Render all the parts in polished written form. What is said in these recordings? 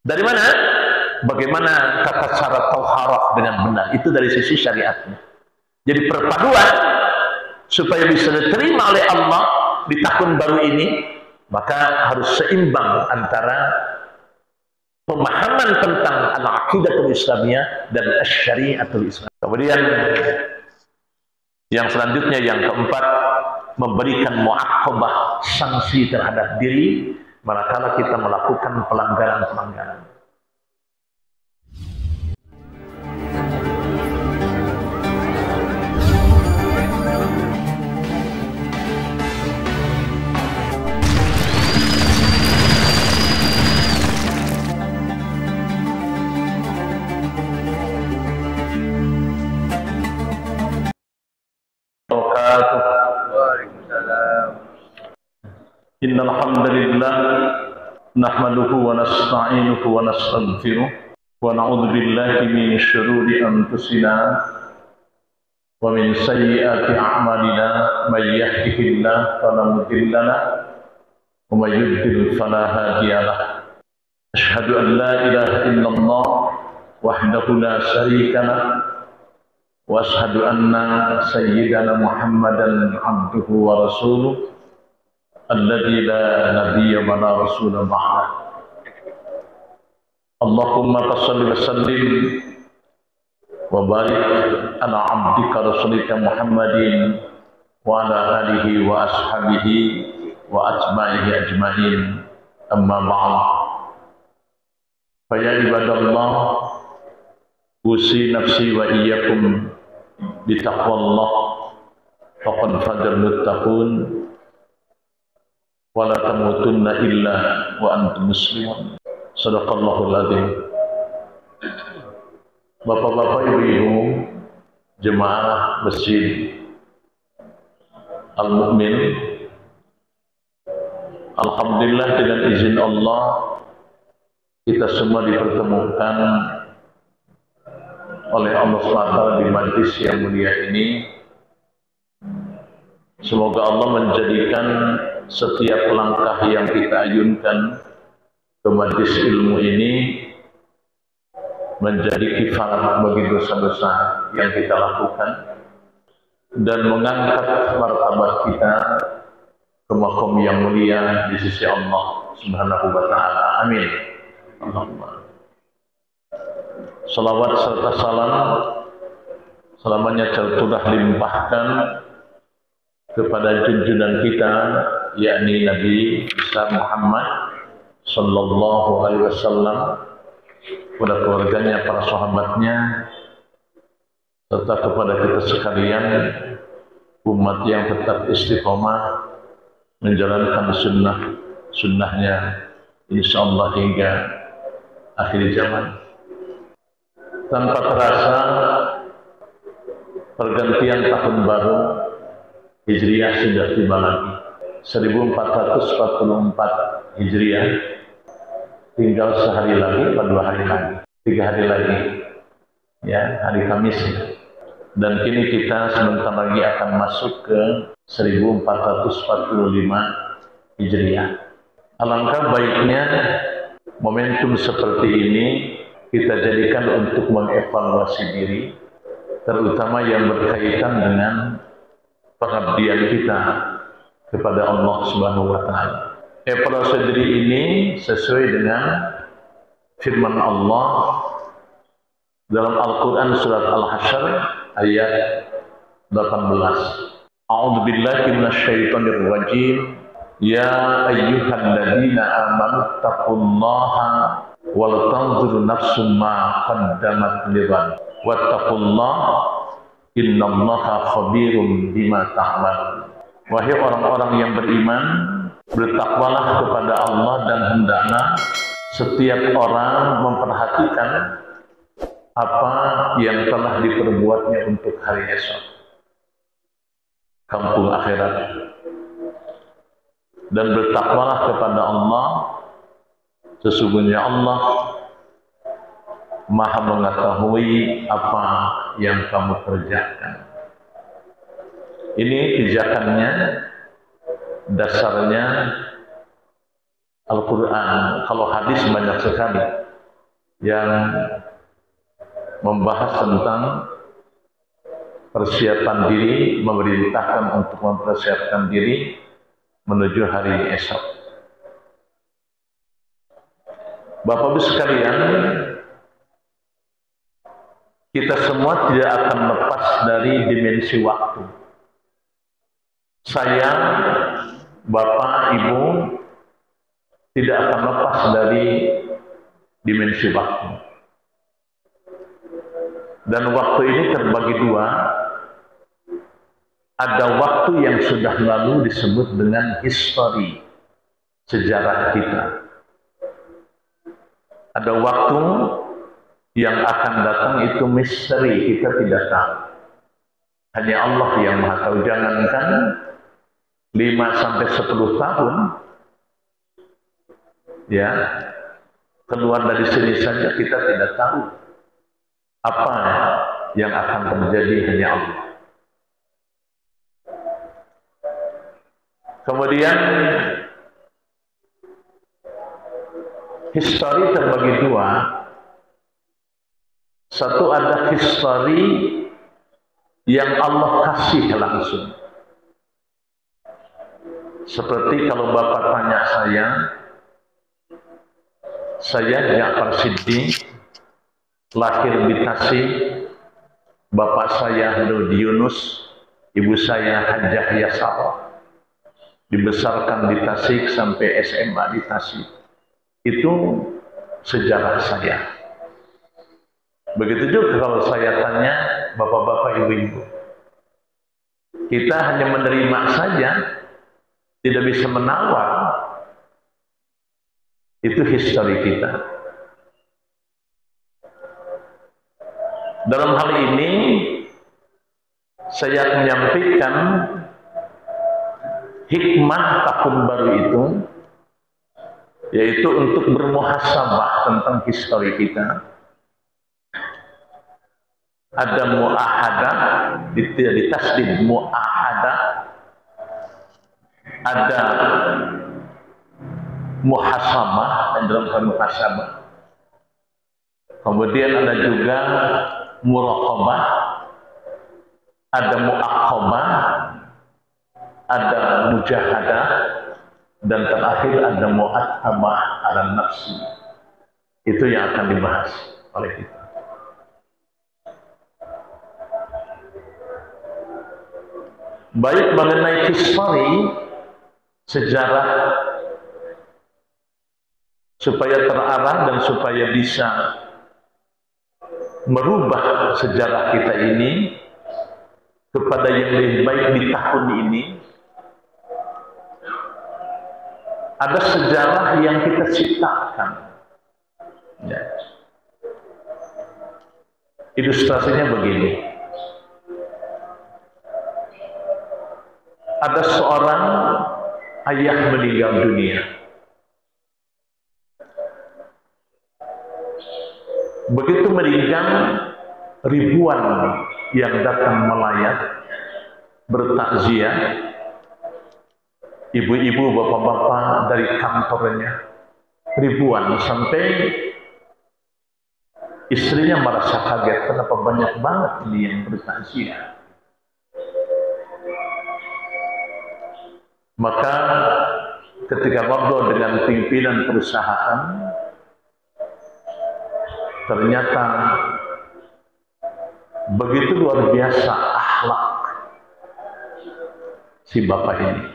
Dari mana? Bagaimana tata cara tauharah dengan benar? Itu dari sisi syariatnya. Jadi perpaduan supaya bisa diterima oleh Allah di tahun baru ini, maka harus seimbang antara pemahaman tentang al-aqidatul islamiyah dan syariatul islam. Kemudian yang selanjutnya, yang keempat, memberikan mu'aqabah, sanksi terhadap diri manakala kita melakukan pelanggaran-pelanggaran. Innal hamdalillah nahmaduhu wa nasta'inuhu wa nastaghfiruh wa na'udzu billahi min shururi anfusina wa min sayyiati a'malina may yahdihillahu fala mudilla lahu wa may yudlil fala hadiya lahu. Asyhadu an la ilaha illallah wahdahu la syarika lahu wa asyhadu anna sayyidana Muhammadan abduhu wa rasuluh alladzi la nabiyya wa la rasula ba'da. Allahumma shalli wa sallim wa barik ala abdika rasulika Muhammadin wa ala alihi wa ashabihi wa atba'ihi ajma'in, amma ba'd. Fa ya ibadallah, usi nafsi wa iyyakum bi taqwallah faqad fazal muttaqun wala tamutunna illa wa antum muslimun. Shadaqallahul adzim. Bapak-bapak, ibu-ibu, jemaah Masjid Al-Mu'min, alhamdulillah dengan izin Allah kita semua dipertemukan oleh Allah SWT di majlis yang mulia ini. Semoga Allah menjadikan setiap langkah yang kita ayunkan ke majlis ilmu ini menjadi kifarat bagi dosa-dosa yang kita lakukan dan mengangkat martabat kita ke maqam yang mulia di sisi Allah Subhanahu wa taala. Amin. Allahumma. Salawat serta salam selamanya tertudah limpahkan kepada junjungan kita, yakni Nabi besar Muhammad sallallahu alaihi wasallam, kepada keluarganya, para sahabatnya, serta kepada kita sekalian umat yang tetap istiqomah menjalankan sunnahnya insyaallah hingga akhir zaman. Tanpa terasa pergantian tahun baru Hijriah sudah tiba lagi. 1444 Hijriah, tinggal sehari lagi, 2 hari lagi, 3 hari lagi, ya, hari Kamis. Dan kini kita sebentar lagi akan masuk ke 1445 Hijriah. Alangkah baiknya momentum seperti ini kita jadikan untuk mengevaluasi diri, terutama yang berkaitan dengan pengabdian kita kepada Allah Subhanahu wa taala. Evaluasi diri ini sesuai dengan firman Allah dalam Al-Qur'an surat Al-Hasyr ayat 18. A'udzu billahi minasyaitonir rajim. Ya ayyuhalladzina amanu taqullaha wal tanzur nafsum ma qaddamat lighad wattaqullaha innallaha khabirum bima ta'malun. Wahai orang-orang yang beriman, bertakwalah kepada Allah dan hendaklah setiap orang memperhatikan apa yang telah diperbuatnya untuk hari esok, kampung akhirat. Dan bertakwalah kepada Allah, sesungguhnya Allah Maha mengetahui apa yang kamu kerjakan. Ini pijakannya, dasarnya Al-Quran. Kalau hadis banyak sekali. yang membahas tentang persiapan diri, memerintahkan untuk mempersiapkan diri menuju hari esok. Bapak-Ibu sekalian, kita semua tidak akan lepas dari dimensi waktu. Saya, Bapak, Ibu, tidak akan lepas dari dimensi waktu. Dan waktu ini terbagi dua. Ada waktu yang sudah lalu disebut dengan histori, sejarah kita. Ada waktu yang akan datang, itu misteri, kita tidak tahu. Hanya Allah yang Maha tahu. Jangankan 5-10 tahun, ya, keluar dari sini saja kita tidak tahu apa yang akan terjadi, hanya Allah. Kemudian histori terbagi dua. Satu, ada histori yang Allah kasih langsung. Seperti kalau Bapak tanya saya Ja'far Siddiq, lahir di Tasik, bapak saya Nurdi Yunus, ibu saya Hajjah Yasar, dibesarkan di Tasik sampai SMA di Tasik. Itu sejarah saya. Begitu juga kalau saya tanya bapak-bapak, ibu-ibu, kita hanya menerima saja, tidak bisa menawar. Itu histori kita. Dalam hal ini saya menyampaikan hikmah tahun baru itu, yaitu untuk bermuhasabah tentang histori kita. Ada mu'ahadah, di tasdid mu'ahadah, ada muhasabah, dan dalam hal muhasabah. Kemudian ada juga muraqabah, ada mu'aqabah, ada mujahadah, dan terakhir ada mu'attabah ala nafsi. Itu yang akan dibahas oleh kita. Baik mengenai histori, sejarah, supaya terarah dan supaya bisa merubah sejarah kita ini kepada yang lebih baik di tahun ini. Ada sejarah yang kita ciptakan, ya. Ilustrasinya begini. Ada seorang ayah meninggal dunia. Begitu meninggal, ribuan yang datang melayat, bertakziah. Ibu-ibu, bapak-bapak dari kantornya, ribuan, sampai istrinya merasa kaget, kenapa banyak banget ini yang bertakziah. Maka ketika ngobrol dengan pimpinan perusahaan, ternyata begitu luar biasa akhlak si bapak ini.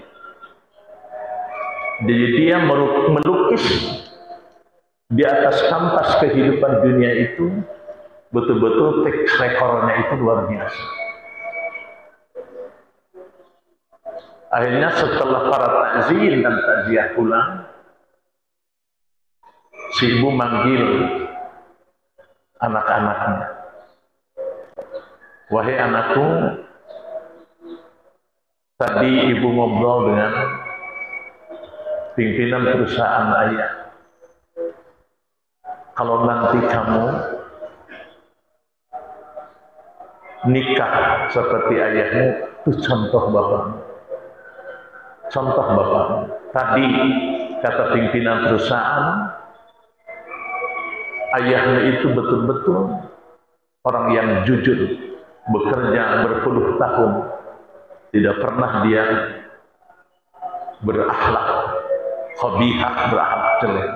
Jadi dia melukis di atas kanvas kehidupan dunia itu, betul-betul track recordnya itu luar biasa. Akhirnya setelah para takziah dan takziah pulang, si ibu manggil anak-anaknya. Wahai anakku, tadi ibu ngobrol dengan pimpinan perusahaan ayah. Kalau nanti kamu nikah seperti ayahmu, itu contoh bapakmu. Contoh bapakmu. Tadi kata pimpinan perusahaan, ayahnya itu betul-betul orang yang jujur, bekerja berpuluh tahun, tidak pernah dia berakhlak khabihah, berakhlak jelek.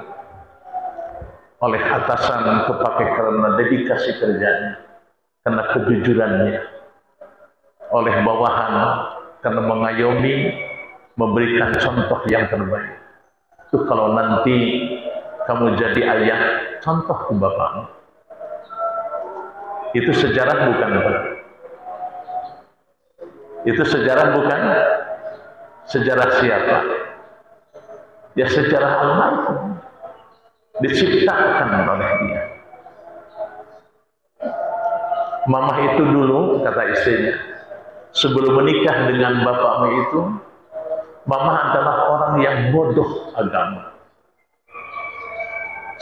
Oleh atasan kepake karena dedikasi kerjanya, karena kejujurannya. Oleh bawahan karena mengayomi, memberikan contoh yang terbaik. Itu kalau nanti kamu jadi ayah, contoh ke bapakmu. Itu sejarah bukan, Pak? Itu sejarah bukan? Sejarah siapa? Ya sejarah almarhum, diciptakan oleh dia. Mama itu dulu, kata istrinya, sebelum menikah dengan bapakmu itu, mama adalah orang yang bodoh agama.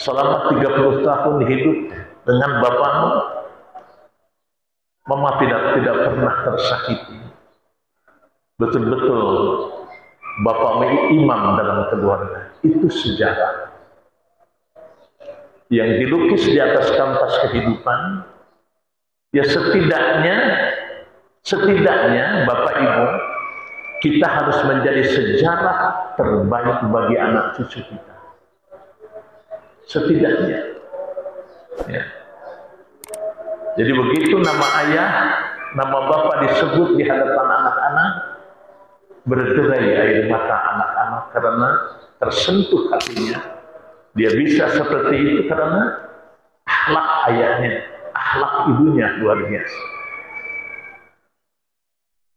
Selama 30 tahun hidup dengan bapakmu, mama tidak pernah tersakiti. Betul-betul bapakmu imam dalam keluarga. Itu sejarah yang dilukis di atas kanvas kehidupan. Ya setidaknya Bapak Ibu, kita harus menjadi sejarah terbaik bagi anak cucu kita. Setidaknya. Ya. Jadi begitu nama ayah, nama bapak disebut di hadapan anak-anak, berderai air mata anak-anak karena tersentuh hatinya. Dia bisa seperti itu karena akhlak ayahnya, akhlak ibunya luar biasa.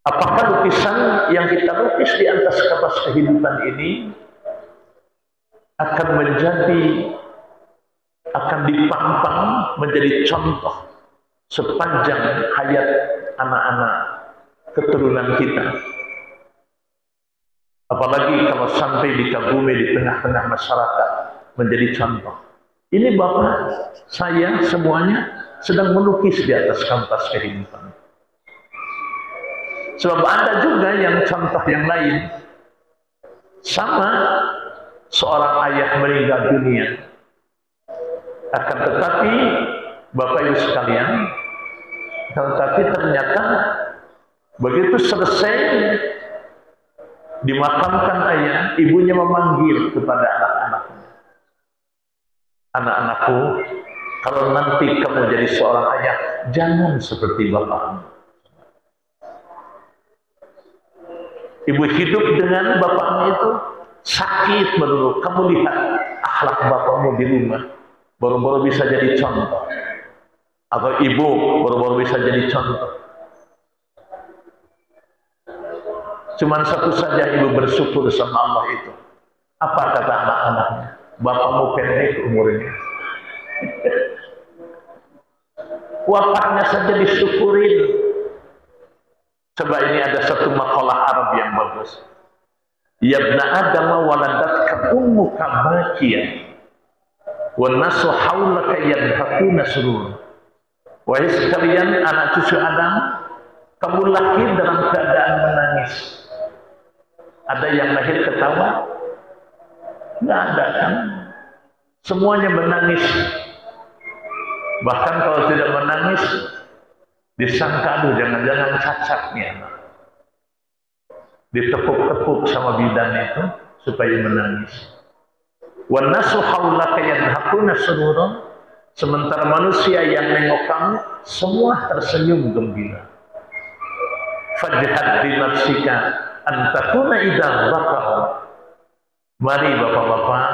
Apakah lukisan yang kita lukis di atas kanvas kehidupan ini akan dipampang menjadi contoh sepanjang hayat anak-anak keturunan kita? Apalagi kalau sampai dikagumi di tengah-tengah masyarakat menjadi contoh. Ini Bapak, saya semuanya sedang melukis di atas kanvas kehidupan. Sebab ada juga yang contoh yang lain. Sama seorang ayah meninggal dunia. Akan tetapi Bapak Ibu sekalian, tetapi ternyata begitu selesai dimakamkan ayah, ibunya memanggil kepada anak-anaknya. Anak-anakku, kalau nanti kamu jadi seorang ayah, jangan seperti bapakmu. Ibu hidup dengan bapakmu itu sakit melulu. Kamu lihat akhlak bapakmu di rumah, baru-baru bisa jadi contoh. Atau ibu baru-baru bisa jadi contoh. Cuman satu saja ibu bersyukur sama Allah itu. Apa kata anak-anaknya? Bapakmu pendek umurnya. Wafatnya saja disyukurin. Coba ini ada satu makalah Arab yang bagus. Ya ibna Adam waladatka ummuka bakiyan wa nasu haulaka yadhakuna surur. Wahai sekalian anak cucu Adam, kamu lahir dalam keadaan menangis. Ada yang lahir ketawa? Nggak ada kan? Semuanya menangis. Bahkan kalau tidak menangis, disangka aduh jangan-jangan cacat nih anak. Ditepuk-tepuk sama bidan itu supaya menangis. Wan nasu haulaka yadhakuna surura. Sementara manusia yang nengok kamu semua tersenyum gembira. Fajhad bi nafsika an takuna idza baqaw. Mari bapak-bapak,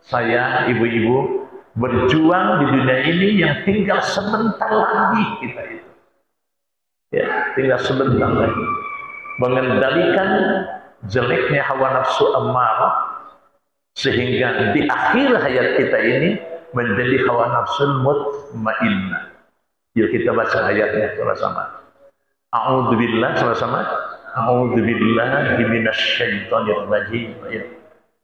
saya, ibu-ibu, berjuang di dunia ini yang tinggal sebentar lagi kita itu. Ya, tinggal sebentar lagi. Mengendalikan jeleknya hawa nafsu ammarah sehingga di akhir hayat kita ini menjadi hawa nafsu mutmainnah. Yuk kita baca ayatnya sama-sama. A'udzubillah sama-sama. A'udzubillahi minasyaitonir rajim.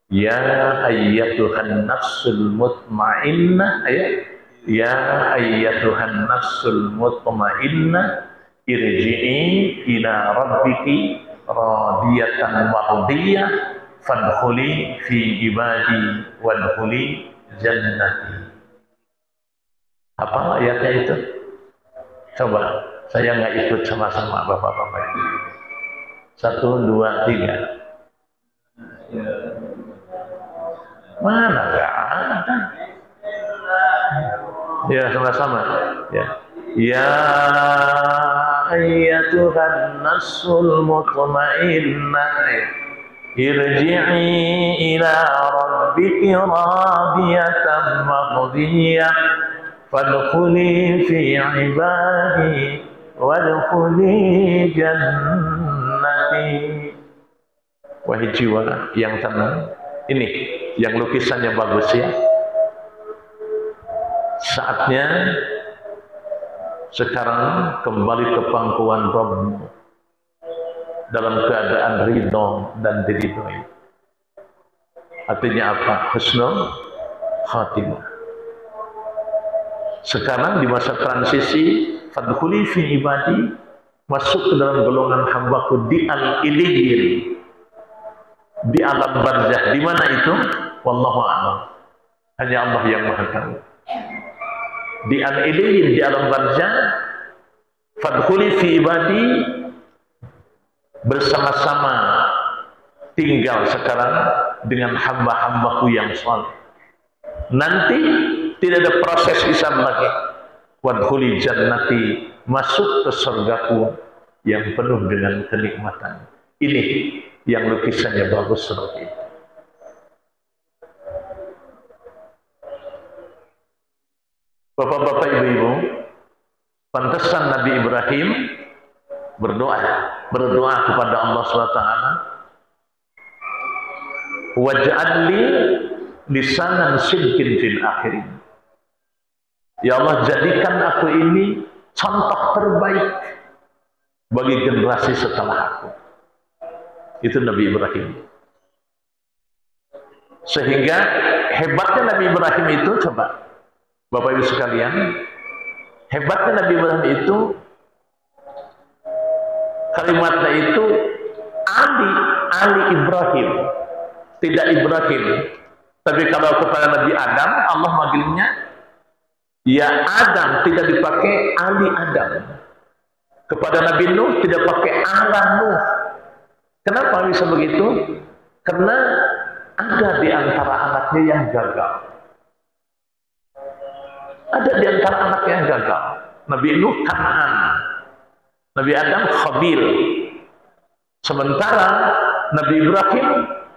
Ya ayyatuhan nafsul mutmainnah, ya ayyatuhan nafsul mutmainnah irji'i ila rabbiki radiyatan mardiyah fadkhuli fi ibadi wadkhuli jannati. Apa ayatnya itu? Coba, saya nggak ikut sama-sama bapak-bapak. 1, 2, 3. Mana nggak ada? Ya sama-sama. Ya. Ya ayyatuhan nasul mutmainnah irji'i ila rabbiki radiyatan mardiyah fadkhuli fi ibadi wadkhuli jannati. Wahai jiwa yang tenang, ini yang lukisannya bagus ya. Saatnya sekarang kembali ke pangkuan Rabb dalam keadaan ridho dan diridhoi. Artinya apa? Husnul khatimah. Sekarang di masa transisi, fadkhuli fi ibadi, masuk ke dalam golongan hambaku di al-iliyyin, di alam barzakh. Di mana itu? Wallahu a'lam. Hanya Allah yang Maha tahu. Di al-iliyyin, di alam barzakh, fadkhuli fi ibadi, bersama-sama tinggal sekarang dengan hamba-hambaku yang saleh. Nanti tidak ada proses hisab lagi. Wadkhuli jannati, masuk ke surgaku yang penuh dengan kenikmatan. Ini yang lukisannya bagus seperti itu. Bapak-bapak, ibu-ibu, pantesan Nabi Ibrahim berdoa kepada Allah SWT, waj'alni lisanan sidqin fil akhirin. Ya Allah, jadikan aku ini contoh terbaik bagi generasi setelah aku. Itu Nabi Ibrahim. Sehingga hebatnya Nabi Ibrahim itu, coba Bapak Ibu sekalian, hebatnya Nabi Ibrahim itu, kalimatnya itu Ali Ibrahim, tidak Ibrahim. Tapi kalau kepada Nabi Adam, Allah manggilnya ya Adam, tidak dipakai Ali Adam. Kepada Nabi Nuh tidak pakai ala Nuh. Kenapa bisa begitu? Karena ada di antara anaknya yang gagal. Ada di antara anaknya yang gagal. Nabi Nuh Kanaan, Nabi Adam Khabil. Sementara Nabi Ibrahim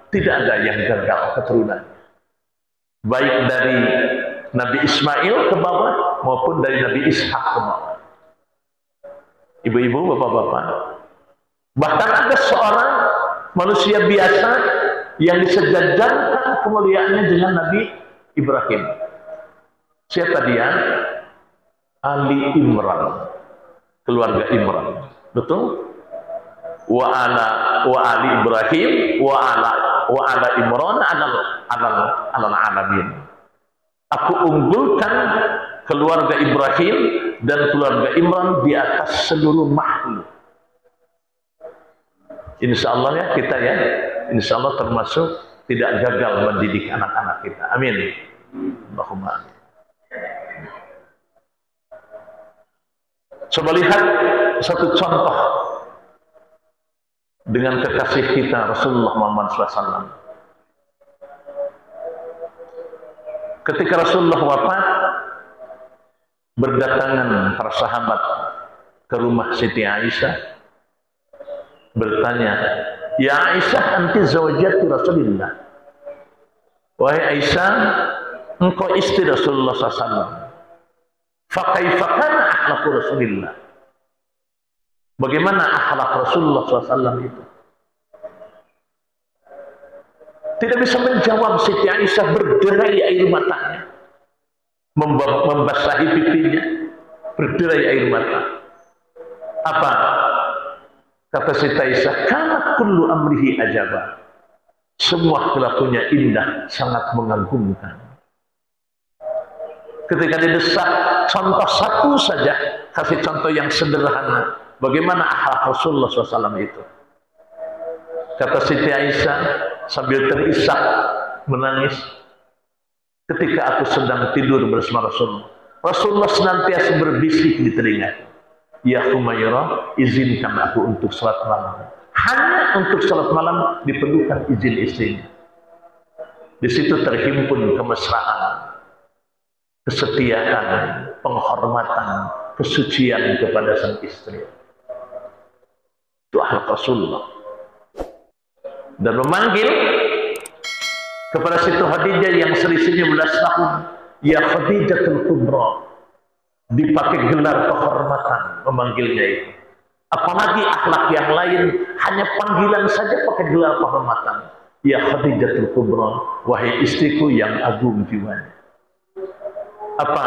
tidak ada yang gagal keturunan. Baik dari Nabi Ismail ke bawah maupun dari Nabi Ishak ke bawah. Ibu-ibu, bapak-bapak, bahkan ada seorang manusia biasa yang disejajarkan kemuliaannya dengan Nabi Ibrahim. Siapa dia? Ali Imran, keluarga Imran. Betul? Wa ali Ibrahim wa ala Imran alal alamin. Aku unggulkan keluarga Ibrahim dan keluarga Imran di atas seluruh makhluk. Insya Allah ya, kita ya, insya Allah termasuk tidak gagal mendidik anak-anak kita. Amin. Allahumma amin. Coba lihat satu contoh dengan kekasih kita Rasulullah Muhammad SAW. Ketika Rasulullah wafat, berdatangan para sahabat ke rumah Siti Aisyah, bertanya, ya Aisyah, anti zawjati Rasulillah. Wahai Aisyah, engkau istri Rasulullah SAW. Fakaifa kana akhlaqu Rasulillah. Bagaimana akhlak Rasulullah SAW itu? Tidak bisa menjawab. Siti Aisyah berderai air matanya, membasahi pipinya, berderai air mata. Apa? Kata Siti Aisyah, kana kullu amrihi ajaba. Semua kelakuannya indah, sangat mengagumkan. Ketika didesak, contoh satu saja, kasih contoh yang sederhana. Bagaimana akhlak Rasulullah SAW itu? Kata Siti Aisyah sambil terisak menangis, ketika aku sedang tidur bersama Rasulullah, Rasulullah senantiasa berbisik di telinga, ya Humairah, izinkan aku untuk salat malam. Hanya untuk salat malam diperlukan izin istrinya. Di situ terhimpun kemesraan, kesetiaan, penghormatan, kesucian kepada sang istri. Itu akhlak Rasulullah. Dan memanggil kepada Siti Khadijah yang selisihnya 11 tahun, ya Khadijatul Kubra, dipakai gelar kehormatan memanggilnya itu. Apalagi akhlak yang lain, hanya panggilan saja pakai gelar kehormatan. Ya Khadijatul Kubra, wahai istriku yang agung jiwanya. Apa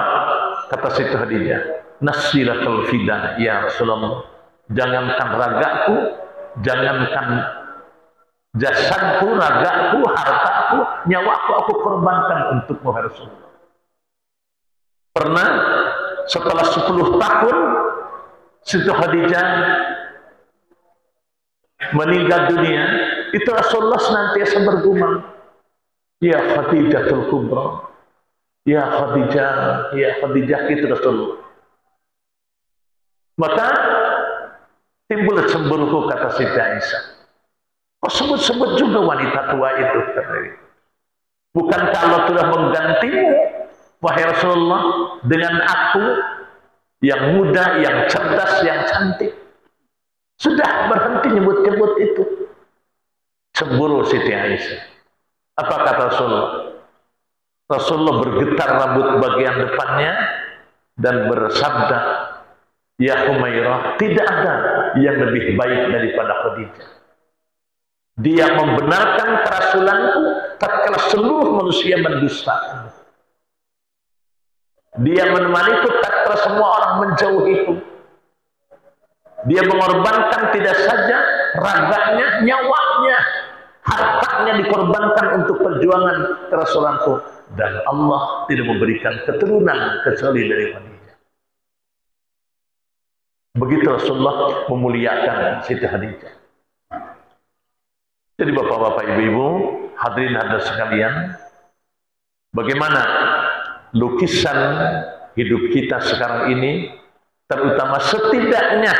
kata Siti Khadijah? Nasilatul fida ya Rasulullah. Jangankan ragaku, jangankan jasadku, ragaku, hartaku, nyawaku aku korbankan untukmu Rasulullah. Pernah setelah 10 tahun Siti Khadijah meninggal dunia, itu Rasulullah senantiasa bergumam, ya Khadijatul Kubra, ya Khadijah itu Rasulullah. Maka timbul cemburuku, kata Siti Aisyah. Kok sebut-sebut juga wanita tua itu? Bukankah Allah telah menggantimu, wahai Rasulullah, dengan aku yang muda, yang cerdas, yang cantik? Sudah berhenti nyebut-nyebut itu. Cemburu Siti Aisyah. Apa kata Rasulullah? Rasulullah bergetar rambut bagian depannya dan bersabda, ya Humairah, tidak ada yang lebih baik daripada Khadijah. Dia membenarkan kerasulanku tatkala seluruh manusia mendustakan. Dia menemaniku tatkala semua orang menjauhiku. Dia mengorbankan tidak saja raganya, nyawanya, hartanya dikorbankan untuk perjuangan kerasulanku. Dan Allah tidak memberikan keturunan kecuali dari Khadijah. Begitu Rasulullah memuliakan Siti Khadijah. Jadi bapak-bapak, ibu-ibu, hadirin hadirat sekalian, bagaimana lukisan hidup kita sekarang ini, terutama setidaknya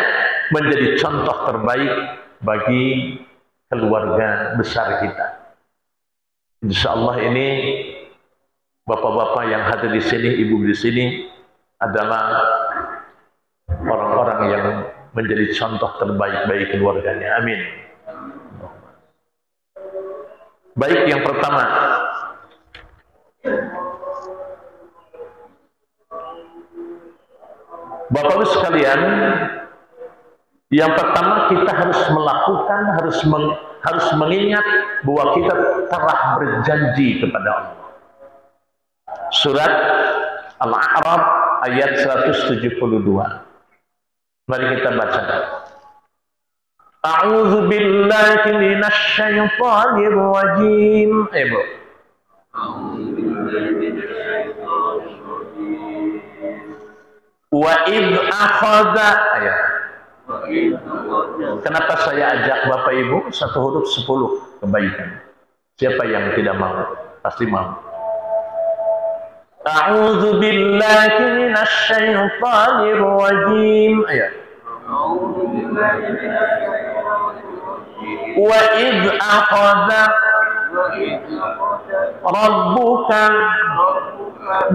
menjadi contoh terbaik bagi keluarga besar kita. Insya Allah ini bapak-bapak yang hadir di sini, ibu di sini adalah orang-orang yang menjadi contoh terbaik bagi keluarganya. Amin. Baik, yang pertama, Bapak-Ibu sekalian, yang pertama kita harus melakukan, harus mengingat bahwa kita telah berjanji kepada Allah. Surat Al-A'raf ayat 172. Mari kita baca. A'udzu billahi minasy syaithanir rajim. Ayo. Wa id akhadha, ayat. Kenapa saya ajak Bapak Ibu satu huruf 10 kebaikan? Siapa yang tidak mau? Pasti mau. A'udzu billahi minasy syaithanir rajim. Ayat. Wa id akhadha rabbuka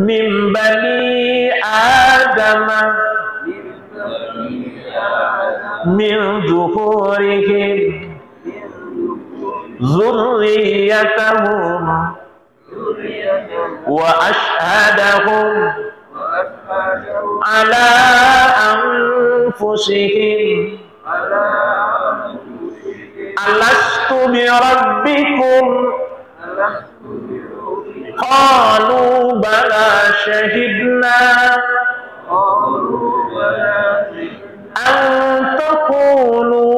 min bani adama min zuhurihim zurriyatahum wa ashhadahum ala anfusihim alastu bi rabbikum qalu bala syahidna an taqulu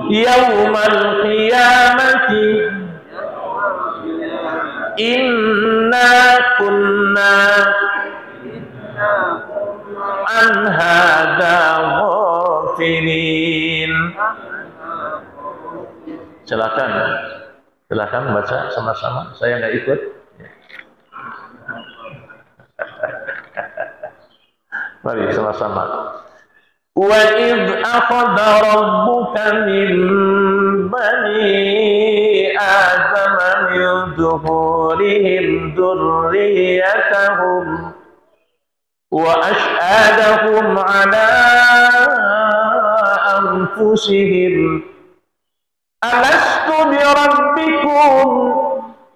yawmal qiyamati inna kunna an hadza ghafilin. Silakan baca sama-sama. Saya nggak ikut. Mari sama-sama. Wa idh akhadha rabbuka min bani adama min zuhurihim dzurriyyatahum wa ashhadahum ala anfusihim alastu bi rabbikum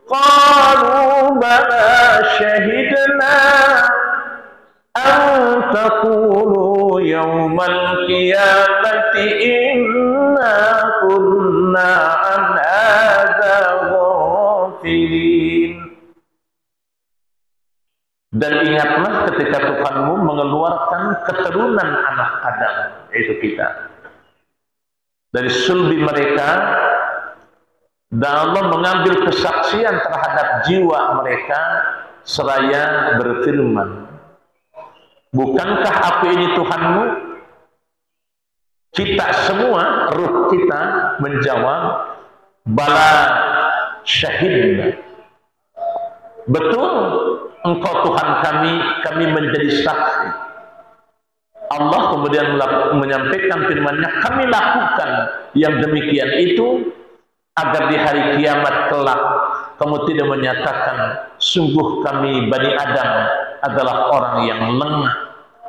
qalu bala shahidna an taqulu yawmal qiyamati inna kunna an hadza ghafilin. Dan ingatlah ketika Tuhanmu mengeluarkan keturunan anak Adam, yaitu kita, dari sulbi mereka, dan Allah mengambil kesaksian terhadap jiwa mereka seraya berfirman, bukankah aku ini Tuhanmu? Kita semua, ruh kita menjawab, bala syahidna. Betul, Engkau Tuhan kami menjadi saksi. Allah kemudian menyampaikan firman-Nya, kami lakukan yang demikian itu agar di hari kiamat kelak kamu tidak menyatakan sungguh kami Bani Adam adalah orang yang lengah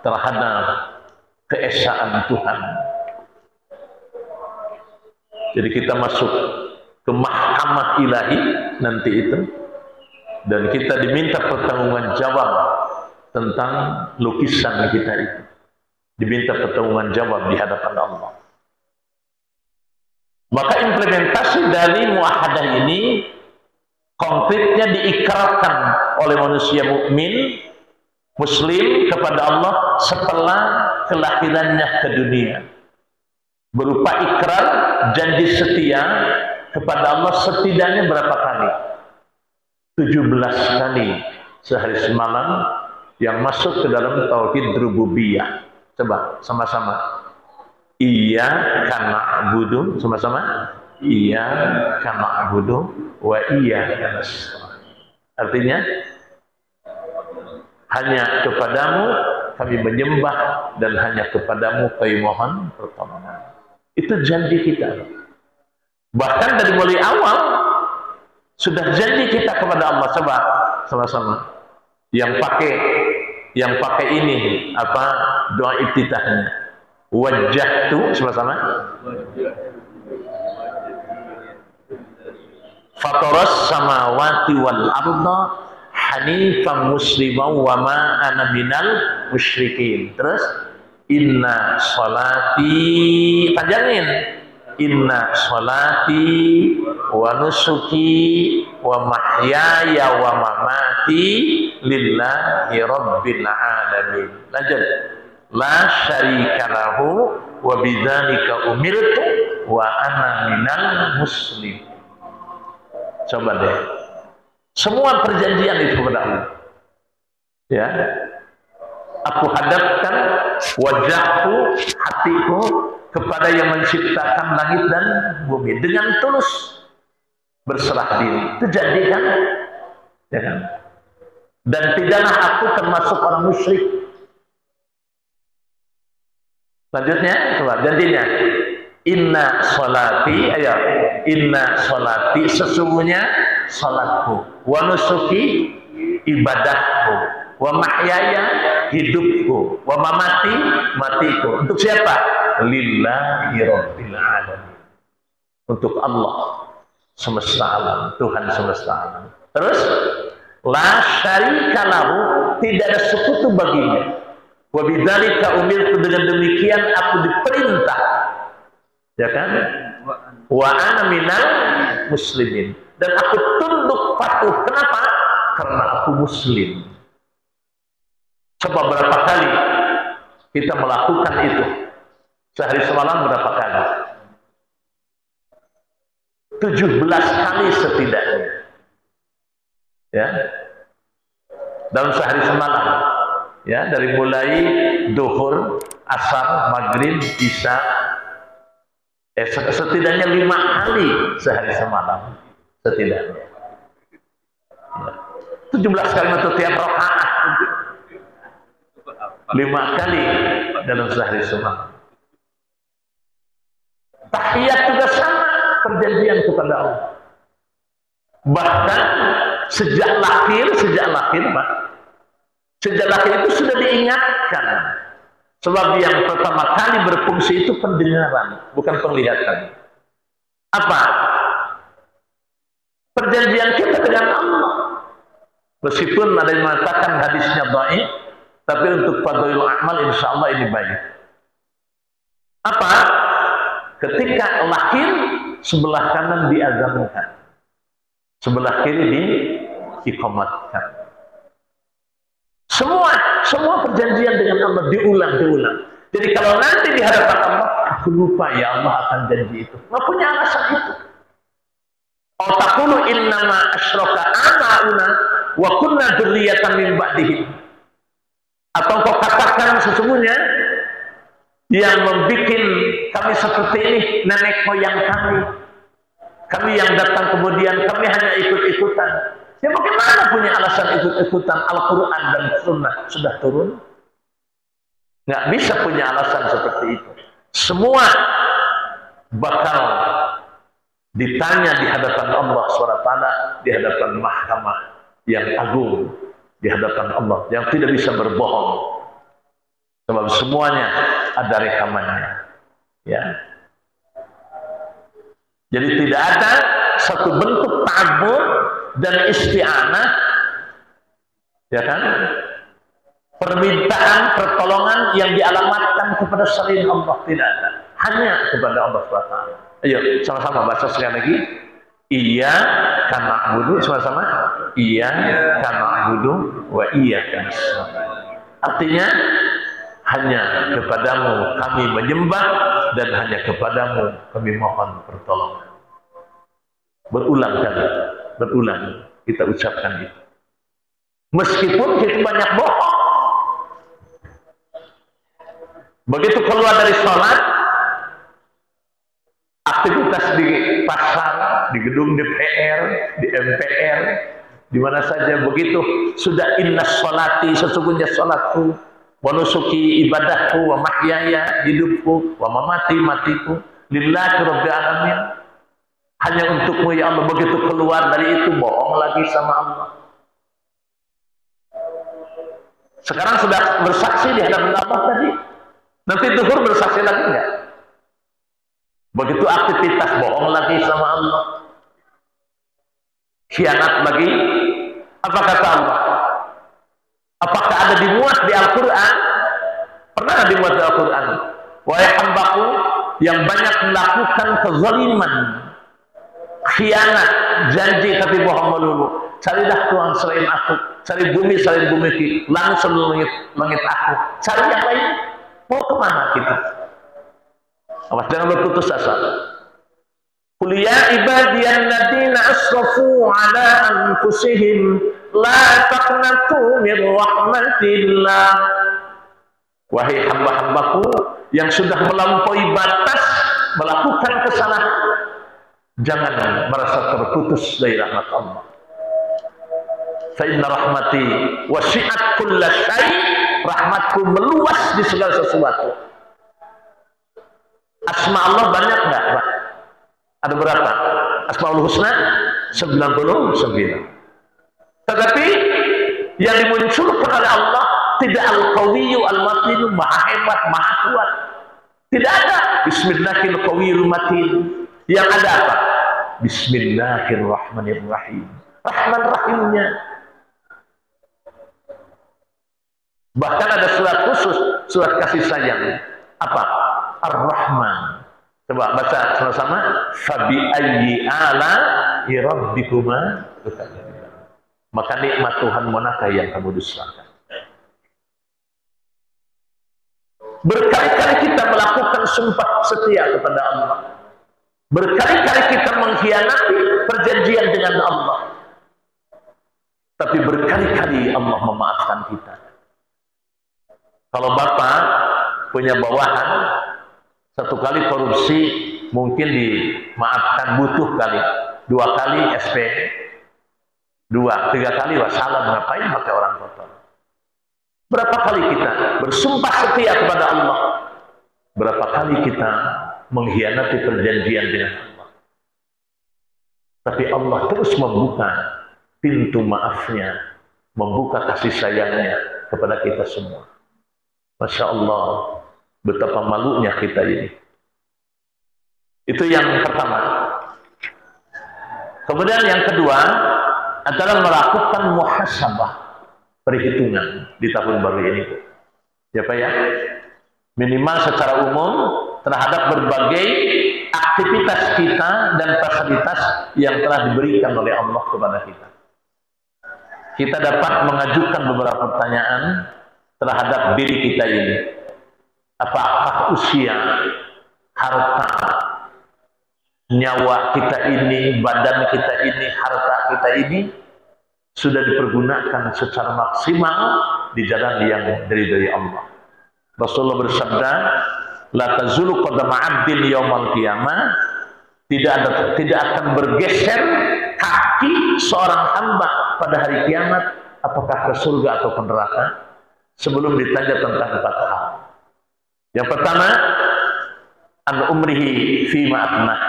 terhadap keesaan Tuhan. Jadi kita masuk ke mahkamah ilahi nanti itu, dan kita diminta pertanggungjawaban jawab tentang lukisan kita itu, diminta pertanggungjawaban jawab di hadapan Allah. Maka implementasi dari muahadah ini konkretnya diikrarkan oleh manusia mukmin muslim kepada Allah setelah kelahirannya ke dunia, berupa ikrar janji setia kepada Allah setidaknya berapa kali? 17 kali sehari semalam yang masuk ke dalam tauhid rububiyah. Coba sama-sama. Iyyaka na'budu, sama-sama. Iyyaka na'budu wa iyyaka nasta'in. Artinya hanya kepadamu kami menyembah dan hanya kepadamu kami mohon pertolongan. Itu janji kita. Bahkan dari mulai awal sudah janji kita kepada Allah. Coba sama-sama. Yang pakai ini apa doa iftitahnya? Wajjahtu, sama-sama. Fataras samawati wal arda hanifan musliman wa ma ana minal musyrikin. Terus inna sholati, panjangin, inna sholati wa nusuki wa mahyaya wa mamati lillahi rabbil alamin. Lanjut, la syarika lahu wa bidzalika umirtu wa ana minal muslim. Coba deh, semua perjanjian itu kepada Allah, ya. Aku hadapkan wajahku, hatiku kepada yang menciptakan langit dan bumi dengan tulus berserah diri. Itu janji kan? Ya kan? Dan tidaklah aku termasuk orang musyrik. Lanjutnya, coba janjinya. Inna sholati, ayo. Inna sholati, sesungguhnya salatku, wa nusuki, ibadahku, wa mahyaya, hidupku, wa mamati, matiku. Untuk siapa? Lillahi rabbil alamin. Untuk Allah semesta alam, Tuhan semesta alam. Terus la syarika lahu, tidak ada sekutu baginya. Wa bidzalika umirtu, dengan demikian aku diperintah, ya kan? Wa ana minal muslimin, dan aku tunduk patuh. Kenapa? Karena aku muslim. Coba berapa kali kita melakukan itu? Sehari semalam berapa kali? 17 kali setidaknya. Ya. Dalam sehari semalam. Ya, dari mulai duhur, asar, maghrib, isya, setidaknya 5 kali sehari semalam. Setidaknya. Ya. 17 kali untuk tiap rakaat. 5 kali dalam sehari semalam. Tahiyat juga sama, perjanjian kepada Allah. Bahkan sejak lahir Pak, sejak lahir itu sudah diingatkan. Sebab yang pertama kali berfungsi itu pendengaran, bukan penglihatan. Apa? Perjanjian kita dengan Allah. Meskipun ada yang mengatakan hadisnya dhaif, tapi untuk fadhilul amal insya Allah ini baik. Apa? Ketika lahir, sebelah kanan diazankan, sebelah kiri diiqamatkan. Semua perjanjian dengan Allah diulang. Jadi kalau nanti di hadapan Allah, aku lupa ya Allah akan janji itu, nggak punya alasan itu. Au taqulu innama asyraka aba'una wa kunna dzurriyyatan min ba'dihim. Atau kau katakan sesungguhnya yang membuat kami seperti ini nenek moyang kami. Kami yang datang kemudian kami hanya ikut-ikutan. Ya bagaimana punya alasan ikut-ikutan? Al-Quran dan Sunnah sudah turun. Nggak bisa punya alasan seperti itu. Semua bakal ditanya di hadapan Allah SWT, di hadapan mahkamah yang agung, di hadapan Allah yang tidak bisa berbohong. Sebab semuanya ada rekamannya. Ya. Jadi tidak ada satu bentuk ta'abbud dan isti'anah, ya kan? Permintaan pertolongan yang dialamatkan kepada selain Allah, tidak ada. Hanya kepada Allah SWT. Ayo sama-sama baca sekali lagi. Iya kana na'budu, sama-sama. Iya kana na'budu wa iya kana nasta'in. Artinya hanya kepadamu kami menyembah dan hanya kepadamu kami mohon pertolongan. Berulang kita ucapkan itu. Meskipun kita banyak bohong. Begitu keluar dari sholat, aktivitas di pasar, di gedung DPR, di MPR, di mana saja begitu sudah inna sholati, sesungguhnya sholatku, wa nusuki ibadahku, wa mahyaya hidupku, wa mamati matiku, lillahi rabbil alamin. Hanya untukmu ya Allah. Begitu keluar dari itu bohong lagi sama Allah. Sekarang sudah bersaksi di hadapan Allah tadi. Nanti zuhur bersaksi lagi enggak? Begitu aktivitas bohong lagi sama Allah. Khianat lagi. Apa kata Allah? Apakah ada dimuat di Al-Quran? Pernah dimuat di Al-Quran? Wahai hambaku yang banyak melakukan kezaliman, khianat, janji tapi bohong melulu. Carilah Tuhan selain aku. Cari bumi selain bumi, langit selain langit aku. Cari yang lain. Mau kemana kita? Awas jangan berputus asa. Qul ya ibadiyan ladzina asrafu ala anfusihim la taqnatu min rahmatillah. Wahai hamba-hambaku yang sudah melampaui batas melakukan kesalahan, jangan merasa terputus dari rahmat Allah. Fa inna rahmati wasi'at kulla syai'. Rahmatku meluas di segala sesuatu. Asma Allah banyak enggak, Pak? Ada berapa? Asmaul Husna 99. Tetapi yang dimunculkan oleh Allah tidak al-qawiyyu al-matinu, maha hebat, maha kuat. Tidak ada bismillahil qawiyul matin. Yang ada apa? Bismillahirrahmanirrahim. Rahman Rahimnya. Bahkan ada surat khusus, surat kasih sayang. Apa? Ar-Rahman. Coba baca sama-sama. Fabi ayyi ala rabbikuma tukadziban. Maka nikmat Tuhan manakah yang kamu dustakan? Berkali-kali kita melakukan sumpah setia kepada Allah. Berkali-kali kita mengkhianati perjanjian dengan Allah. Tapi berkali-kali Allah memaafkan kita. Kalau Bapak punya bawahan, satu kali korupsi mungkin dimaafkan, butuh kali, 2 kali SP, 2, 3 kali wassalam, ngapain pakai orang kotor? Berapa kali kita bersumpah setia kepada Allah? Berapa kali kita mengkhianati perjanjian dengan Allah? Tapi Allah terus membuka pintu maafnya, membuka kasih sayangnya kepada kita semua. Masya Allah, betapa malunya kita ini. Itu yang pertama. Kemudian yang kedua adalah melakukan muhasabah, perhitungan di tahun baru ini. Ya Pak ya? Minimal secara umum terhadap berbagai aktivitas kita dan fasilitas yang telah diberikan oleh Allah kepada kita. Kita dapat mengajukan beberapa pertanyaan terhadap diri kita ini. Apakah usia, harta, nyawa kita ini, badan kita ini, harta kita ini sudah dipergunakan secara maksimal di jalan yang dari Allah. Rasulullah bersabda, la tazulu qadama 'abdin yaumal qiyamah, tidak akan bergeser kaki seorang hamba pada hari kiamat, apakah ke surga atau ke neraka, sebelum ditanya tentang 4 hal. Yang pertama, an umrihi fima afnah,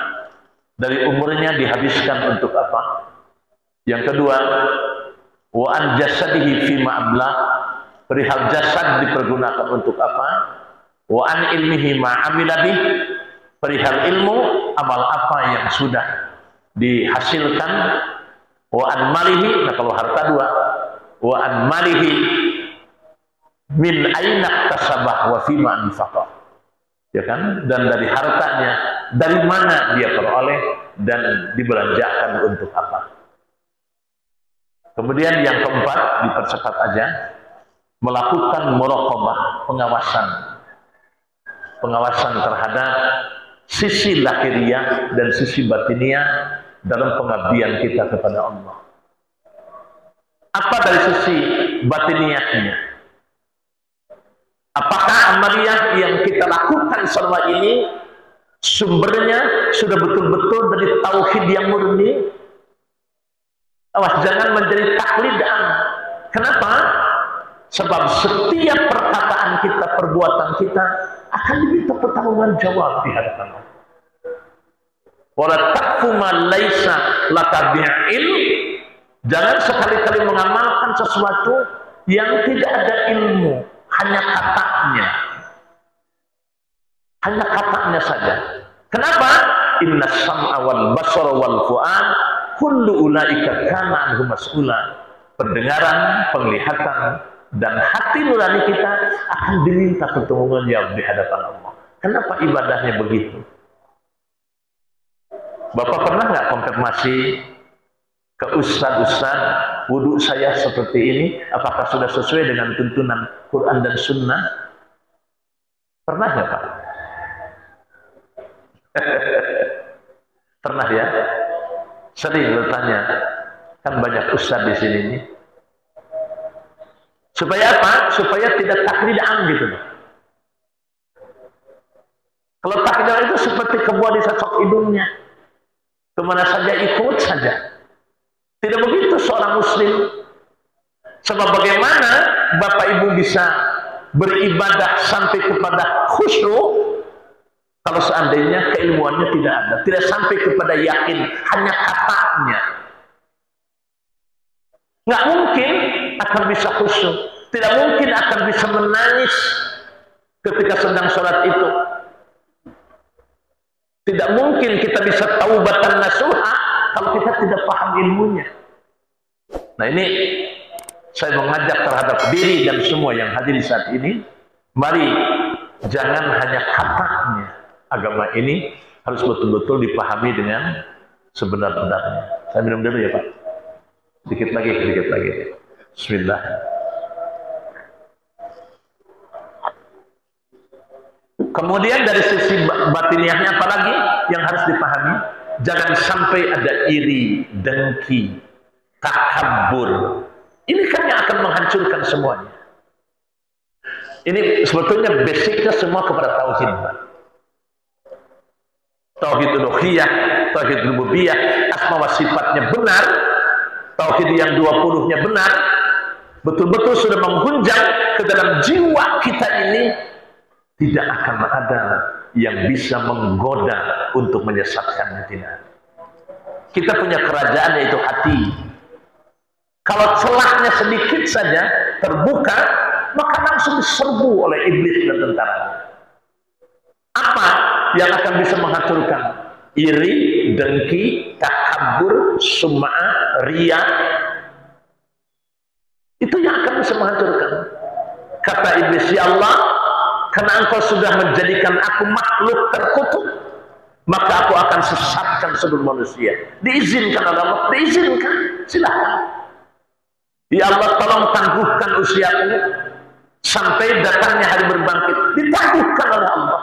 dari umurnya dihabiskan untuk apa? Yang kedua, wa an jasadihi fima ablah, perihal jasad dipergunakan untuk apa? Wa an ilmihi ma amila bih, perihal ilmu, amal apa yang sudah dihasilkan. Wa an malihi, nah kalau harta 2, wa an malihi min aina tasabah wa fima anfaqah, ya kan? Dan dari hartanya, dari mana dia peroleh dan dibelanjakan untuk apa. Kemudian yang keempat, dipercepat aja, melakukan muraqabah, pengawasan terhadap sisi lahiriah dan sisi batiniah dalam pengabdian kita kepada Allah. Apa dari sisi batiniahnya? Apakah amaliyah yang kita lakukan selama ini sumbernya sudah betul-betul dari tauhid yang murni? Awas, jangan menjadi taklidan. Kenapa? Sebab setiap perkataan kita, perbuatan kita akan diminta pertanggungan jawab di hadapan Allah. Wala taqfu ma laisa laka bi'ilm, jangan sekali-kali mengamalkan sesuatu yang tidak ada ilmu, hanya katanya saja. Kenapa? Inna sam'a wal basara wal fu'ad kullu ulaika kana anhu mas'ula. Pendengaran, penglihatan, dan hati nurani kita akan diminta pertanggungan jawab di hadapan Allah. Kenapa ibadahnya begitu? Bapak pernah nggak konfirmasi ke ustad, wudhu saya seperti ini, apakah sudah sesuai dengan tuntunan Quran dan Sunnah? Pernah nggak Pak? Pernah ya? Sering bertanya, kan banyak ustad di sini nih. Supaya apa? Supaya tidak taklidan gitu. Kalau taklidan itu seperti kebuah di sosok hidungnya, kemana saja ikut saja. Tidak begitu seorang muslim. Sebab bagaimana Bapak Ibu bisa beribadah sampai kepada khusyuk kalau seandainya keilmuannya tidak ada, tidak sampai kepada yakin, hanya katanya. Nggak mungkin akan bisa khusyuk, tidak mungkin akan bisa menangis ketika sedang sholat itu. Tidak mungkin kita bisa taubatan nasuha kalau kita tidak paham ilmunya. Nah ini saya mengajak terhadap diri dan semua yang hadir di saat ini, mari jangan hanya katanya. Agama ini harus betul-betul dipahami dengan sebenar-benarnya. Saya minum dulu ya Pak. Sedikit lagi. Bismillah. Kemudian dari sisi batiniahnya apalagi yang harus dipahami? Jangan sampai ada iri, dengki, takabur. Ini kan yang akan menghancurkan semuanya. Ini sebetulnya basicnya semua kepada tauhid, Pak. Tauhid uluhiyah, tauhid rububiyah, asma wa sifatnya benar, tauhid yang 20-nya benar, betul-betul sudah menghunjam ke dalam jiwa kita ini, tidak akan ada yang bisa menggoda untuk menyesatkannya. Tidak. Kita punya kerajaan, yaitu hati. Kalau celahnya sedikit saja terbuka, maka langsung diserbu oleh iblis dan tentaranya. Apa yang akan bisa menghancurkan? Iri, dengki, takabur, sum'ah, riya. Itu yang akan bisa menghancurkan. Kata iblis, ya Allah, karena engkau sudah menjadikan aku makhluk terkutuk, maka aku akan sesatkan seluruh manusia. Diizinkan oleh Allah, diizinkan, silahkan. Ya Allah, tolong tangguhkan usiaku sampai datangnya hari berbangkit. Ditangguhkan oleh Allah.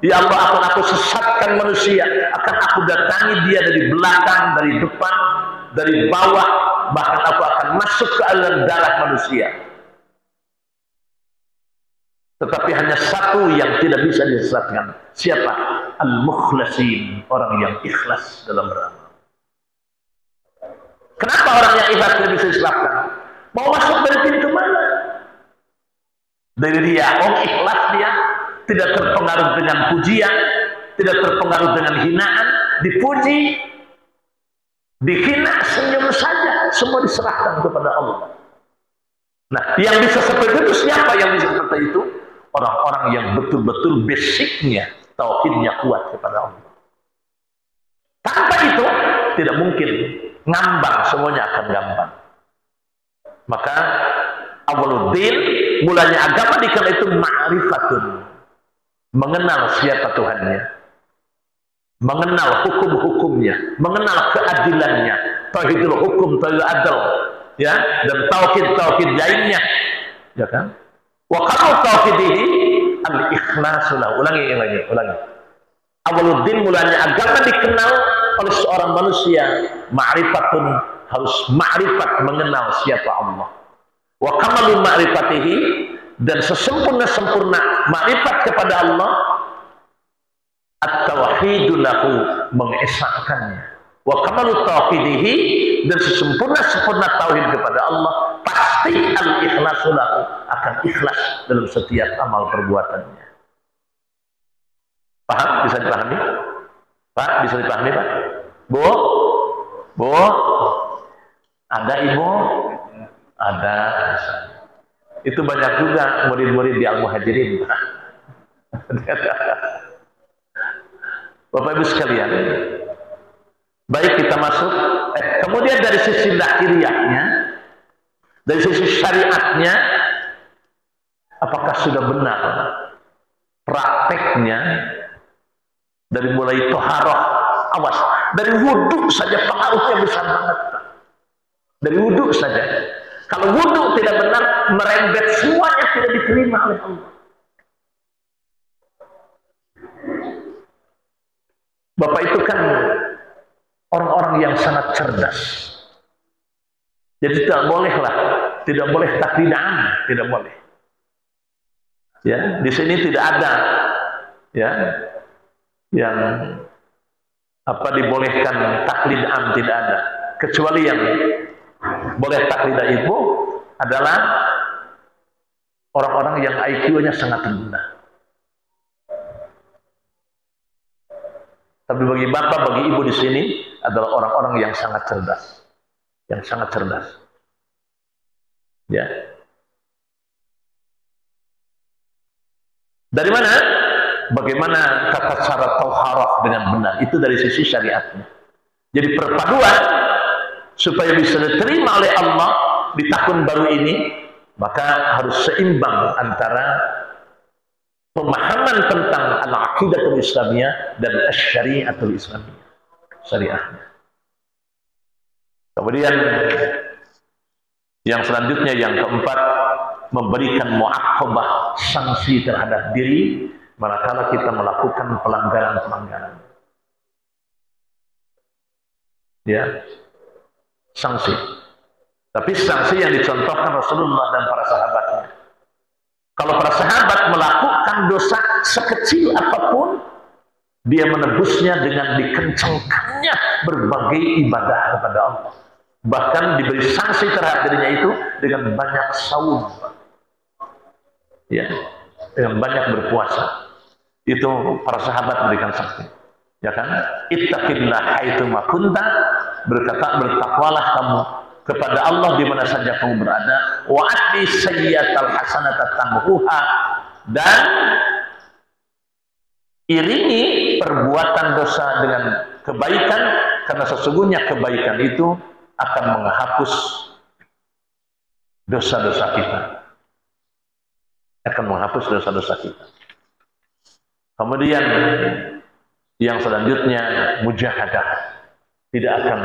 Ya Allah, akan aku sesatkan manusia, akan aku datangi dia dari belakang, dari depan, dari bawah, bahkan aku akan masuk ke aliran darah manusia. Tetapi hanya satu yang tidak bisa disesatkan. Siapa? Al-mukhlasin, orang yang ikhlas dalam beramal. Kenapa orang yang ikhlas tidak bisa disesatkan? Mau masuk dari pintu mana? Dari dia, ikhlas dia, tidak terpengaruh dengan pujian, tidak terpengaruh dengan hinaan, dipuji, dihina, senyum saja, semua diserahkan kepada Allah. Nah, yang bisa seperti itu siapa yang bisa seperti itu? Orang-orang yang betul-betul basicnya, tauhidnya kuat kepada Allah. Tanpa itu, tidak mungkin. Ngambang, semuanya akan ngambang. Maka, awwaluddin, mulanya agama dikala itu ma'rifatun. Mengenal siapa Tuhannya. Mengenal hukum-hukumnya. Mengenal keadilannya. Tauhidul hukum, tauhidul adl. Ya, dan tauhid-tauhid lainnya. Ya kan? Wa qalu tauhidihi al-ikhlasulah. Ulangi. Awwaluddin, mulanya agama dikenal oleh seorang manusia. Ma'rifatun, harus ma'rifat, mengenal siapa Allah. Wa kamalu ma'rifatihi, dan sesempurna-sempurna ma'rifat kepada Allah, at-tauhidu lahu, mengesahkannya. Wa kamalu tauhidihi, dan sesempurna-sempurna tauhid kepada Allah, pasti al-ikhlasu lahu, akan ikhlas dalam setiap amal perbuatannya. Paham? Bisa dipahami? Pak, bisa dipahami, Pak? Bu, ada ibu? Ada. Itu banyak juga murid-murid di Al-Muhajirin. Bapak Ibu sekalian, baik kita masuk. Kemudian dari sisi lahiriahnya, dari sisi syariatnya, apakah sudah benar prakteknya? Dari mulai toharoh, awas, dari wudhu saja pengaruhnya besar banget. Dari wudhu saja. Kalau wudhu tidak benar, merembet, semuanya tidak diterima oleh Allah. Bapak itu kan orang-orang yang sangat cerdas. Jadi tidak boleh taklidaan, tidak boleh. Ya, di sini tidak ada ya yang dibolehkan taklidaan, tidak ada. Kecuali yang boleh taklidaan itu adalah orang-orang yang IQ-nya sangat rendah. Tapi bagi bapak, bagi ibu di sini adalah orang-orang yang sangat cerdas, Ya. Dari mana? Bagaimana tata cara tauharah dengan benar? Itu dari sisi syariatnya. Jadi perpaduan supaya bisa diterima oleh Allah di tahun baru ini, maka harus seimbang antara pemahaman tentang al-aqidatul islamiyah dan syariatul islamiyah, syariahnya. Kemudian yang selanjutnya, yang keempat, memberikan mu'aqabah, sanksi terhadap diri manakala kita melakukan pelanggaran-pelanggaran. Ya, sanksi. Tapi sanksi yang dicontohkan Rasulullah dan para sahabatnya. Kalau para sahabat melakukan dosa sekecil apapun, dia menebusnya dengan dikencangkannya berbagai ibadah kepada Allah. Bahkan diberi sanksi terhadap dirinya itu dengan banyak saum, ya, dengan banyak berpuasa. Itu para sahabat memberikan sanksi, ya kan? Ittaqillah haitsuma kunta, bertakwalah kamu kepada Allah di mana saja kamu berada. Wa ati sayyi'atal hasanata tamhuha, dan iringi perbuatan dosa dengan kebaikan, karena sesungguhnya kebaikan itu akan menghapus dosa-dosa kita. Akan menghapus dosa-dosa kita. Kemudian yang selanjutnya, mujahadah. Tidak akan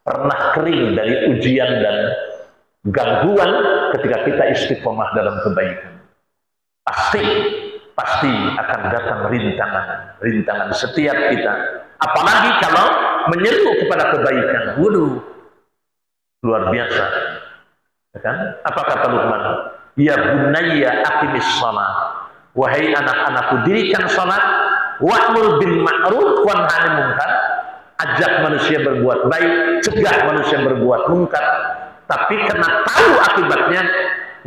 pernah kering dari ujian dan gangguan ketika kita istiqomah dalam kebaikan. Pasti akan datang rintangan setiap kita. Apalagi kalau menyeru kepada kebaikan. Waduh, luar biasa. Ya kan? Apa kata Luqman? Ya bunayya aqimis shalah. Wahai anak-anakku, dirikan salat, wa'mur bil ma'ruf wa nahi anil munkar. Ajak manusia berbuat baik, cegah manusia berbuat munkar. Tapi karena tahu akibatnya,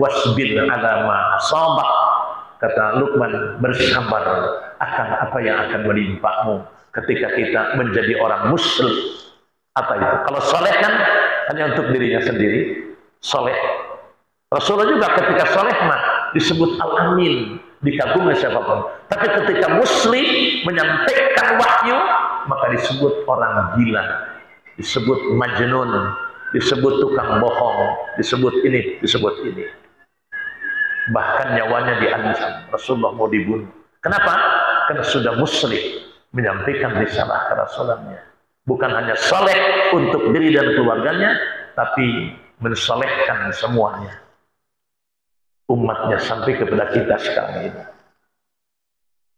wasbir ala ma asabak. Kata Luqman, bersabar akan apa yang akan menimpamu ketika kita menjadi orang muslim. Apa itu? Kalau soleh kan hanya untuk dirinya sendiri, soleh. Rasulullah juga ketika soleh mah disebut al-amin, dikagumi siapapun. Tapi ketika muslim menyampaikan wahyu, maka disebut orang gila, disebut majnun, disebut tukang bohong, disebut ini, disebut ini. Bahkan nyawanya diancam, Rasulullah mau dibunuh. Kenapa? Karena sudah muslim menyampaikan risalah kerasulannya. Bukan hanya soleh untuk diri dan keluarganya, tapi mensolehkan semuanya, umatnya sampai kepada kita sekarang ini.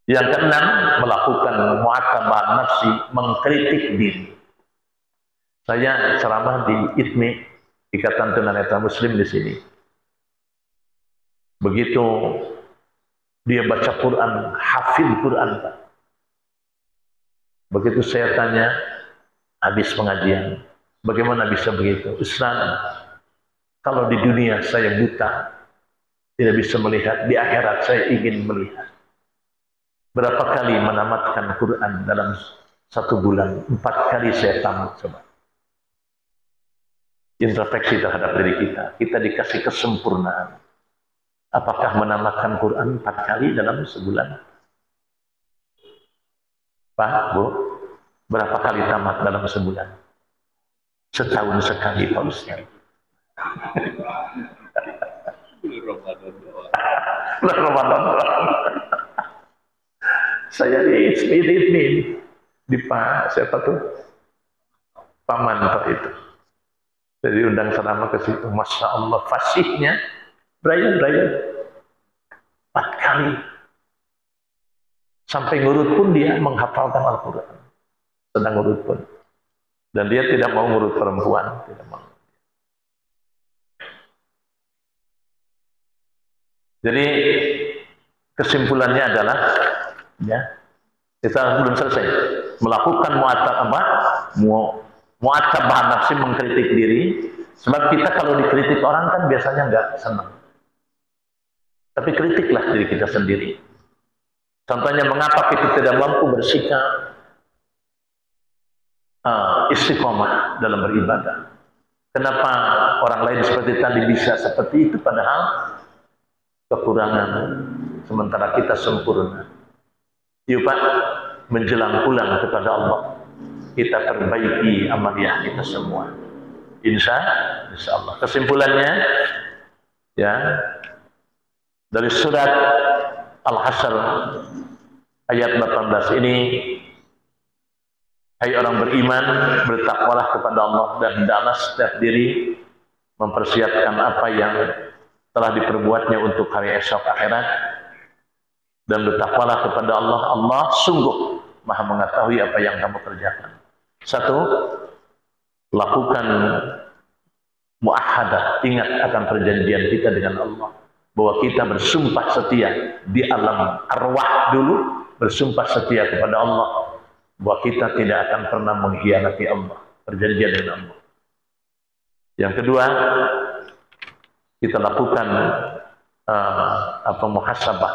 Yang keenam, melakukan muhakabah nafsi, mengkritik diri. Saya ceramah di ITMI, Ikatan Tunanetra Muslim di sini. Begitu dia baca Quran, hafid Quran, Pak. Begitu saya tanya, habis pengajian, bagaimana bisa begitu? Ustaz, kalau di dunia saya buta, tidak bisa melihat, di akhirat saya ingin melihat. Berapa kali menamatkan Quran dalam 1 bulan? 4 kali saya tamat, coba. Introspeksi terhadap diri kita. Kita dikasih kesempurnaan. Apakah menamatkan Quran 4 kali dalam sebulan? Pak, Bu, berapa kali tamat dalam sebulan? Setahun sekali, Pak Ustaz. Ramadan doang. Saya di Pak, siapa tuh? Pak Manto itu. Jadi undang ceramah ke situ. Masya Allah, fasihnya Brian 4 kali. Sampai ngurut pun dia menghafalkan Al-Quran. Sedang ngurut pun. Dan dia tidak mau ngurut perempuan. Tidak mau. Jadi kesimpulannya adalah, ya, kita belum selesai. Melakukan mu'atabah nafsi, mengkritik diri. Sebab kita kalau dikritik orang kan biasanya nggak senang. Tapi kritiklah diri kita sendiri. Contohnya, mengapa kita tidak mampu bersikap istiqomah dalam beribadah? Kenapa orang lain seperti tadi bisa seperti itu, padahal kekurangan, sementara kita sempurna. Yuk Pak, menjelang pulang kepada Allah, kita perbaiki amaliyah kita semua. Insya Allah. Kesimpulannya, ya, dari surat Al-Hasyr ayat 18 ini, hai orang beriman, bertakwalah kepada Allah dan hendaklah setiap diri mempersiapkan apa yang telah diperbuatnya untuk hari esok akhirat, dan bertakwalah kepada Allah. Allah sungguh Maha mengetahui apa yang kamu kerjakan. 1, lakukan muahadah, ingat akan perjanjian kita dengan Allah, bahwa kita bersumpah setia di alam arwah dulu, bersumpah setia kepada Allah bahwa kita tidak akan pernah mengkhianati Allah, perjanjian dengan Allah. Yang kedua, kita lakukan muhasabah,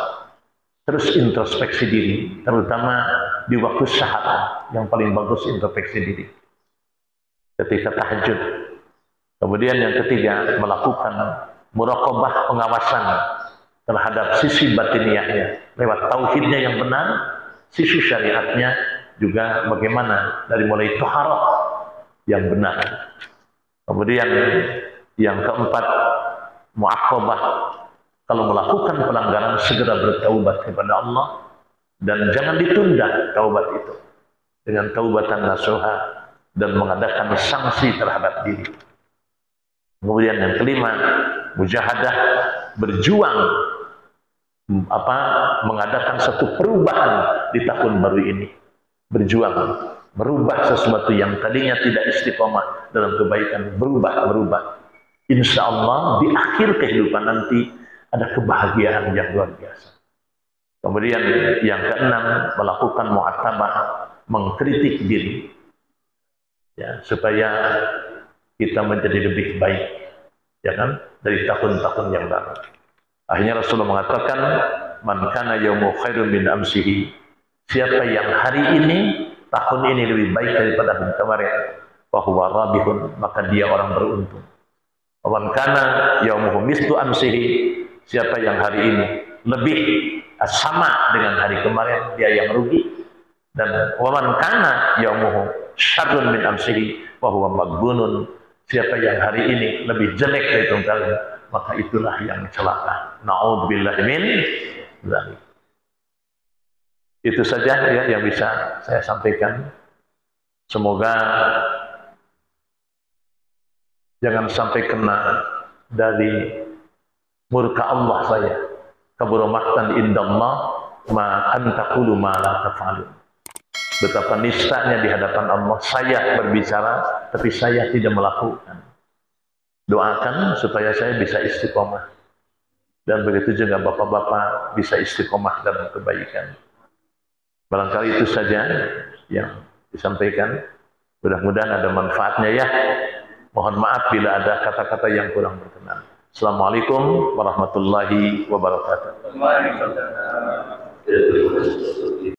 terus introspeksi diri, terutama di waktu sahar. Yang paling bagus introspeksi diri ketika tahajud. Kemudian yang ketiga, melakukan muraqabah, pengawasan terhadap sisi batiniahnya lewat tauhidnya yang benar, sisi syariatnya juga bagaimana dari mulai taharah yang benar. Kemudian yang keempat, muaqabah, kalau melakukan pelanggaran segera bertaubat kepada Allah dan jangan ditunda taubat itu dengan taubatan nasuha dan mengadakan sanksi terhadap diri. Kemudian yang kelima, mujahadah, berjuang mengadakan satu perubahan di tahun baru ini, berjuang merubah sesuatu yang tadinya tidak istiqomah dalam kebaikan, berubah. Insya Allah di akhir kehidupan nanti ada kebahagiaan yang luar biasa. Kemudian yang keenam, melakukan mu'atabah, mengkritik diri, ya, supaya kita menjadi lebih baik, ya kan, dari tahun-tahun yang lalu. Akhirnya Rasulullah mengatakan, man kana yaumu khairun min amsihi, siapa yang hari ini, tahun ini lebih baik daripada tahun kemarin, fahuwa rabihun, maka dia orang beruntung. Man kana yaumuhu mislu amsihi, siapa yang hari ini lebih sama dengan hari kemarin, dia yang rugi. Dan waman kana yaumuhu syarrun min amsihi fahuwa maghbunun, siapa yang hari ini lebih jelek dari tahun lalu, maka itulah yang celaka. Na'udzubillahi min dzalik. Itu saja ya yang bisa saya sampaikan. Semoga jangan sampai kena dari murka Allah saya. Kabura maqtan indallah ma antaqulu ma la taf'alun. Betapa nistanya di hadapan Allah, saya berbicara tapi saya tidak melakukan. Doakan supaya saya bisa istiqomah, dan begitu juga bapak-bapak bisa istiqomah dalam kebaikan. Barangkali itu saja yang disampaikan. Mudah-mudahan ada manfaatnya ya. Mohon maaf bila ada kata-kata yang kurang berkenan. Assalamualaikum warahmatullahi wabarakatuh.